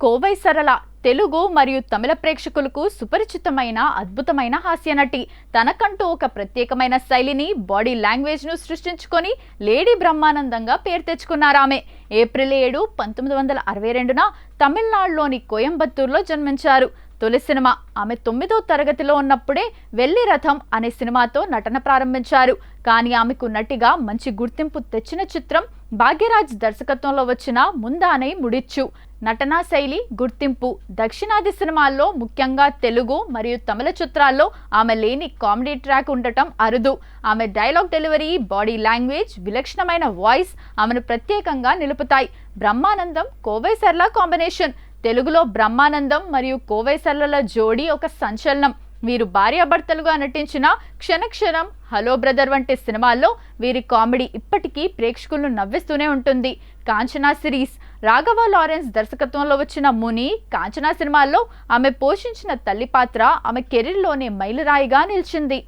కోవై సరళ తెలుగు మరియు తమిళ ప్రేక్షకులకు సుపరిచితమైన అద్భుతమైన హాస్యనటి. తనకంటూ ఒక ప్రత్యేకమైన శైలిని, బాడీ లాంగ్వేజ్ను సృష్టించుకొని లేడీ బ్రహ్మానందంగా పేరు తెచ్చుకున్నారామె. ఏప్రిల్ 7, 1962న తమిళనాడులోని కోయంబత్తూరులో జన్మించారు. తొలి సినిమా ఆమె 9వ తరగతిలో ఉన్నప్పుడే వెల్లి రథం అనే సినిమాతో నటన ప్రారంభించారు. కానీ ఆమెకు నటిగా మంచి గుర్తింపు తెచ్చిన చిత్రం భాగ్యరాజ్ దర్శకత్వంలో వచ్చిన ముందానై ముడిచ్చు. నటనా శైలి, గుర్తింపు దక్షిణాది సినిమాల్లో, ముఖ్యంగా తెలుగు మరియు తమిళ చిత్రాల్లో ఆమె లేని కామెడీ ట్రాక్ ఉండటం అరుదు. ఆమె డైలాగ్ డెలివరీ, బాడీ లాంగ్వేజ్, విలక్షణమైన వాయిస్ ఆమెను ప్రత్యేకంగా నిలుపుతాయి. బ్రహ్మానందం, కోవై సరళ కాంబినేషన్. తెలుగులో బ్రహ్మానందం మరియు కోవై సరళల జోడీ ఒక సంచలనం. వీరు భార్యాభర్తలుగా నటించిన క్షణక్షణం, హలో బ్రదర్ వంటి సినిమాల్లో వీరి కామెడీ ఇప్పటికీ ప్రేక్షకులను నవ్విస్తూనే ఉంటుంది. కాంచనా సిరీస్, రాఘవ లారెన్స్ దర్శకత్వంలో వచ్చిన ముని, కాంచనా సినిమాల్లో ఆమె పోషించిన తల్లి పాత్ర ఆమె కెరీర్లోనే మైలురాయిగా నిలిచింది.